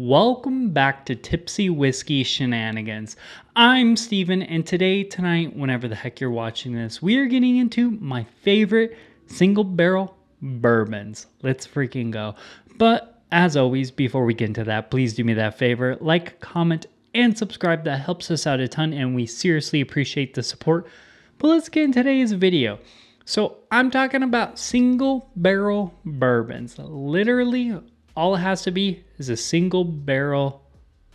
Welcome back to Tipsy Whiskey Shenanigans. I'm Steven, and tonight, whenever the heck you're watching this, we are getting into my favorite single barrel bourbons. Let's freaking go. But as always, before we get into that, please do me that favor, like, comment, and subscribe. That helps us out a ton, and we seriously appreciate the support. But let's get into today's video. So I'm talking about single barrel bourbons. Literally, all it has to be is a single barrel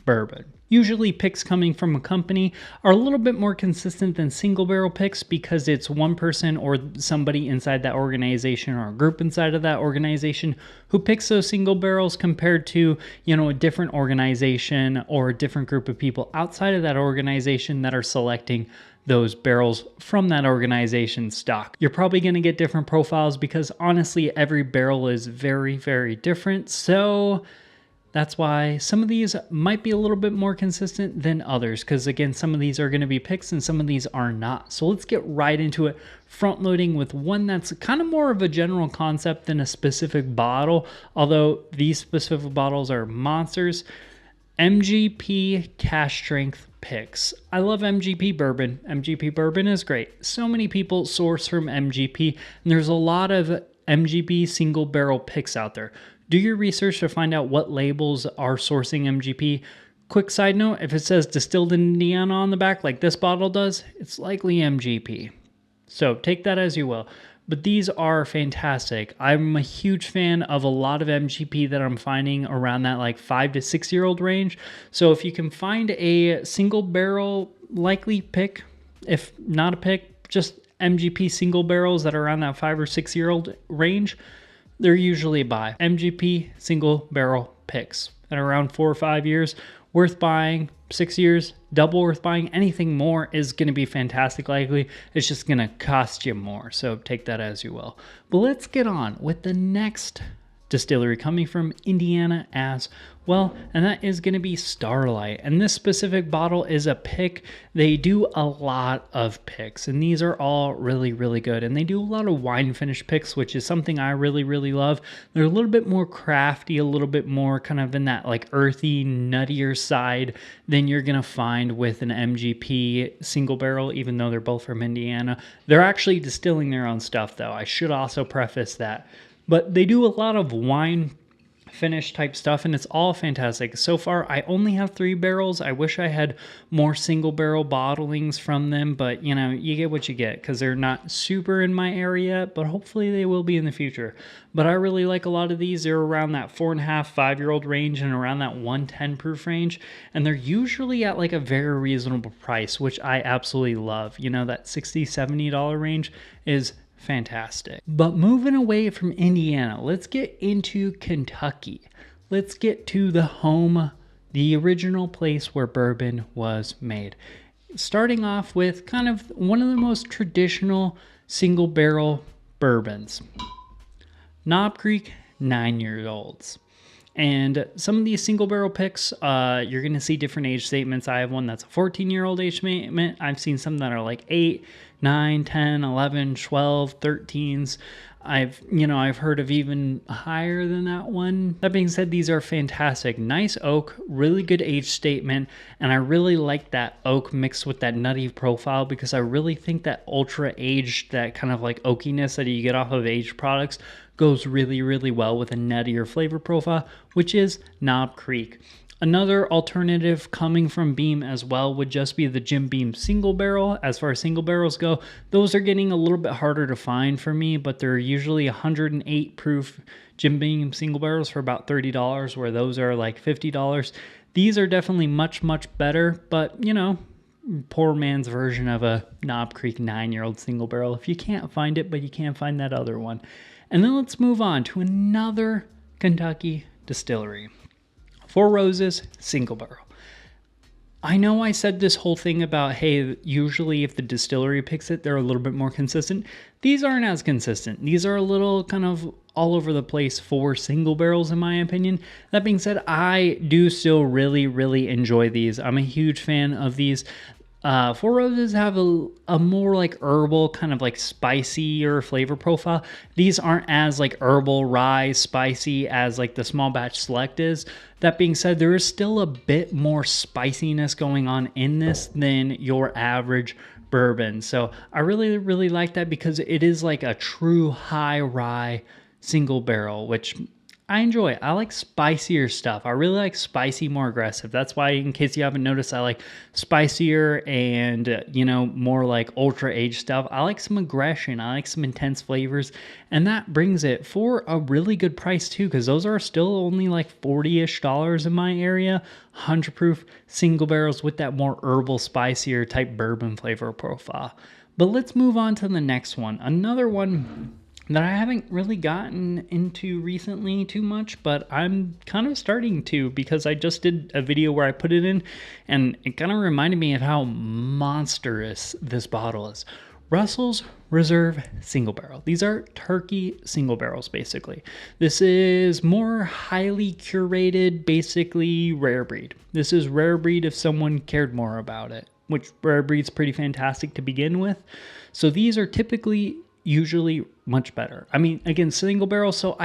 bourbon. Usually picks coming from a company are a little bit more consistent than single barrel picks because it's one person or somebody inside that organization or a group inside of that organization who picks those single barrels compared to, a different organization or a different group of people outside of that organization that are selecting those barrels from that organization's stock. You're probably going to get different profiles because honestly, every barrel is very, very different. So that's why some of these might be a little bit more consistent than others. Because again, some of these are going to be picks and some of these are not. So let's get right into it, front loading with one that's kind of more of a general concept than a specific bottle. Although these specific bottles are monsters. MGP Cash Strength Picks. I love MGP bourbon. MGP bourbon is great. So many people source from MGP, and there's a lot of MGP single barrel picks out there. Do your research to find out what labels are sourcing MGP. Quick side note, if it says distilled in Indiana on the back like this bottle does, it's likely MGP. So take that as you will. But these are fantastic. I'm a huge fan of a lot of MGP that I'm finding around that like 5 to 6 year old range. So if you can find a single barrel likely pick, if not a pick, just MGP single barrels that are around that 5 or 6 year old range, they're usually a buy. MGP single barrel picks at around 4 or 5 years, worth buying. 6 years, double worth buying. Anything more is going to be fantastic likely. It's just going to cost you more. So take that as you will. But let's get on with the next distillery coming from Indiana as well, and that is going to be Starlight. And this specific bottle is a pick. They do a lot of picks, and these are all really, really good. And they do a lot of wine finish picks, which is something I really, really love. They're a little bit more crafty, a little bit more kind of in that like earthy, nuttier side than you're going to find with an MGP single barrel, even though they're both from Indiana. They're actually distilling their own stuff, though. I should also preface that. But they do a lot of wine finish type stuff, and it's all fantastic. So far, I only have 3 barrels. I wish I had more single barrel bottlings from them, but you get what you get because they're not super in my area, but hopefully they will be in the future. But I really like a lot of these. They're around that 4.5, 5 year old range and around that 110 proof range, and they're usually at like a very reasonable price, which I absolutely love. That $60, $70 range is fantastic. But moving away from Indiana, let's get into Kentucky. Let's get to the home, the original place where bourbon was made. Starting off with kind of one of the most traditional single barrel bourbons. Knob Creek 9-year-olds. And some of these single barrel picks, you're going to see different age statements. I have one that's a 14-year-old age statement. I've seen some that are like 8, 9, 10, 11, 12, 13s. I've heard of even higher than that one. That being said, these are fantastic. Nice oak, really good age statement. And I really like that oak mixed with that nutty profile because I really think that ultra aged, that kind of like oakiness that you get off of aged products goes really, really well with a nuttier flavor profile, which is Knob Creek. Another alternative coming from Beam as well would just be the Jim Beam single barrel. As far as single barrels go, those are getting a little bit harder to find for me, but they're usually 108 proof Jim Beam single barrels for about $30, where those are like $50. These are definitely much, much better, but poor man's version of a Knob Creek 9-year-old single barrel. If you can't find it, but you can't find that other one. And then let's move on to another Kentucky distillery. Four Roses single barrel. I know I said this whole thing about, hey, usually if the distillery picks it, they're a little bit more consistent. These aren't as consistent. These are a little kind of all over the place for single barrels, in my opinion. That being said, I do still really, really enjoy these. I'm a huge fan of these. Four Roses have a more like herbal, kind of like spicier flavor profile. These aren't as like herbal, rye, spicy as like the small batch select is. That being said, there is still a bit more spiciness going on in this than your average bourbon. So I really, really like that because it is like a true high rye single barrel, which I enjoy. I like spicier stuff. I really like spicy, more aggressive. That's why, in case you haven't noticed, I like spicier and, more like ultra aged stuff. I like some aggression. I like some intense flavors. And that brings it for a really good price, too, because those are still only like 40-ish dollars in my area. 100 proof single barrels with that more herbal, spicier type bourbon flavor profile. But let's move on to the next one. Another one that I haven't really gotten into recently too much, but I'm kind of starting to because I just did a video where I put it in and it kind of reminded me of how monstrous this bottle is. Russell's Reserve Single Barrel. These are turkey single barrels, basically. This is more highly curated, basically rare breed. This is rare breed if someone cared more about it, which rare breed's pretty fantastic to begin with. So these are typically usually much better. I mean, again, single barrel, so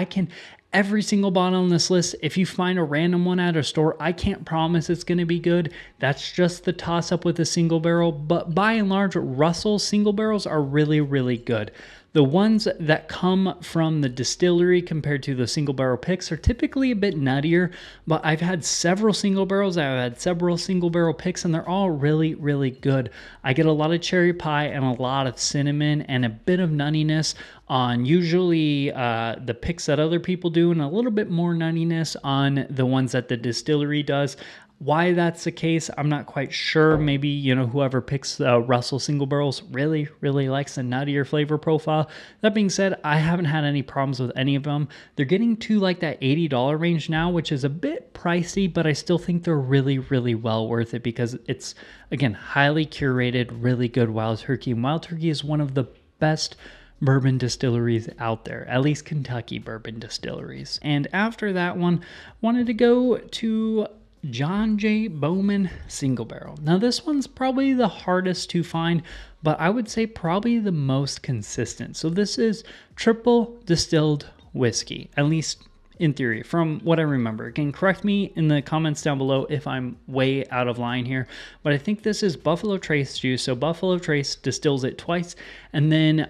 every single bottle on this list, if you find a random one at a store, I can't promise it's going to be good. That's just the toss up with a single barrel. But by and large, Russell's single barrels are really, really good. The ones that come from the distillery compared to the single barrel picks are typically a bit nuttier, but I've had several single barrels, I've had several single barrel picks, and they're all really, really good. I get a lot of cherry pie and a lot of cinnamon and a bit of nuttiness on usually the picks that other people do, and a little bit more nuttiness on the ones that the distillery does. Why that's the case, I'm not quite sure. Maybe, whoever picks Russell single barrels really, really likes a nuttier flavor profile. That being said, I haven't had any problems with any of them. They're getting to like that $80 range now, which is a bit pricey, but I still think they're really, really well worth it because it's, again, highly curated, really good Wild Turkey. And Wild Turkey is one of the best bourbon distilleries out there, at least Kentucky bourbon distilleries. And after that one, wanted to go to John J. Bowman Single Barrel. Now this one's probably the hardest to find, but I would say probably the most consistent. So this is triple distilled whiskey, at least in theory, from what I remember. Again, correct me in the comments down below if I'm way out of line here, but I think this is Buffalo Trace juice. So Buffalo Trace distills it twice, and then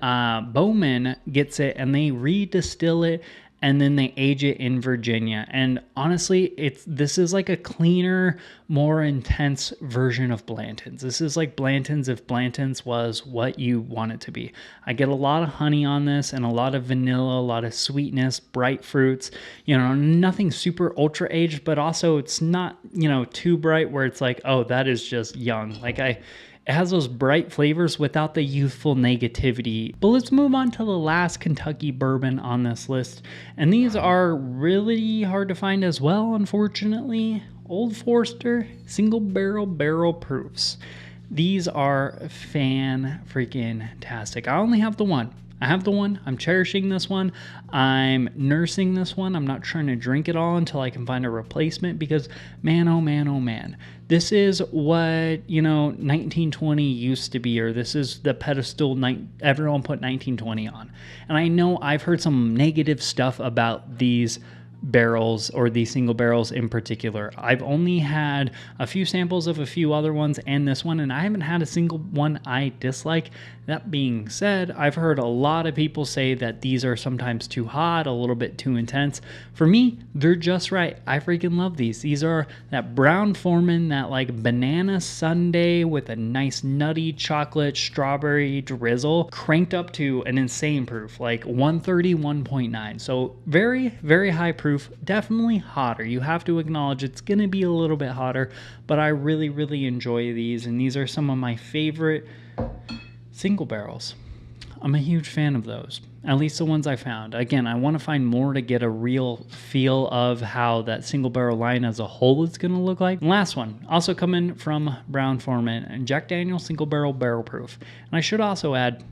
Bowman gets it and they re-distill it, and then they age it in Virginia. And honestly, this is like a cleaner, more intense version of Blanton's. This is like Blanton's if Blanton's was what you want it to be. I get a lot of honey on this and a lot of vanilla, a lot of sweetness, bright fruits, nothing super ultra aged, but also it's not, too bright where it's like, oh, that is just young. It has those bright flavors without the youthful negativity. But let's move on to the last Kentucky bourbon on this list. And these are really hard to find as well, unfortunately. Old Forester Single Barrel Proofs. These are fan-freaking-tastic. I only have the one. I have the one. I'm cherishing this one. I'm nursing this one. I'm not trying to drink it all until I can find a replacement because, man, oh man, oh man. This is what, 1920 used to be, or this is the pedestal everyone put 1920 on. And I know I've heard some negative stuff about these barrels, or these single barrels in particular. I've only had a few samples of a few other ones and this one, and I haven't had a single one I dislike. That being said, I've heard a lot of people say that these are sometimes too hot, a little bit too intense. For me, they're just right. I freaking love these. These are that Brown-Forman, that like banana sundae with a nice nutty chocolate strawberry drizzle, cranked up to an insane proof, like 131.9. So very, very high proof, definitely hotter. You have to acknowledge it's going to be a little bit hotter, but I really, really enjoy these, and these are some of my favorite single barrels. I'm a huge fan of those, at least the ones I found. Again, I want to find more to get a real feel of how that single barrel line as a whole is going to look like. And last one, also coming from Brown-Forman, and Jack Daniel's Single Barrel Barrel Proof. And I should also add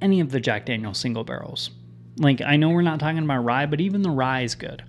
any of the Jack Daniel's single barrels. Like, I know we're not talking about rye, but even the rye is good.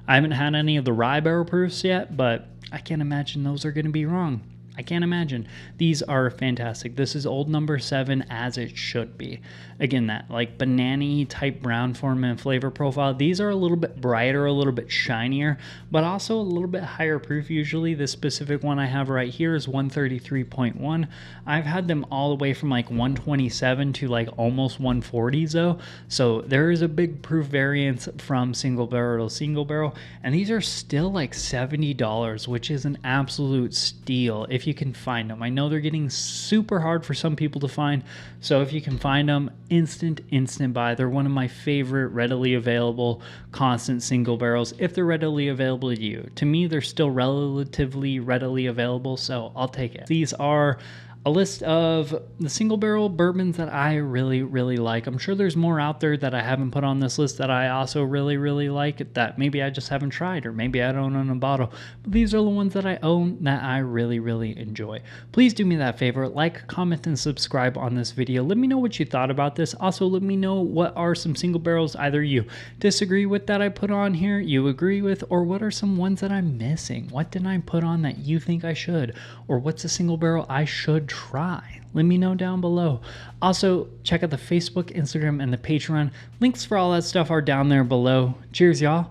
I haven't had any of the rye barrel proofs yet, but I can't imagine those are going to be wrong. I can't imagine. These are fantastic. This is Old Number 7 as it should be. Again, that like banana-y type brown form and flavor profile. These are a little bit brighter, a little bit shinier, but also a little bit higher proof usually. This specific one I have right here is 133.1. I've had them all the way from like 127 to like almost 140s though. So there is a big proof variance from single barrel to single barrel. And these are still like $70, which is an absolute steal if you can find them. I know they're getting super hard for some people to find. So if you can find them, instant buy. They're one of my favorite readily available constant single barrels if they're readily available to you. To me, they're still relatively readily available, so I'll take it. These are a list of the single barrel bourbons that I really like. I'm sure there's more out there that I haven't put on this list that I also really like, that maybe I just haven't tried, or maybe I don't own a bottle. But these are the ones that I own that I really enjoy. Please do me that favor, like, comment, and subscribe on this video. Let me know what you thought about this. Also, let me know what are some single barrels either you disagree with that I put on here, you agree with, or what are some ones that I'm missing? What did I put on that you think I should? Or what's a single barrel I should try? Let me know down below. Also, check out the Facebook, Instagram, and the Patreon. Links for all that stuff are down there below. Cheers, y'all.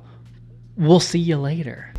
We'll see you later.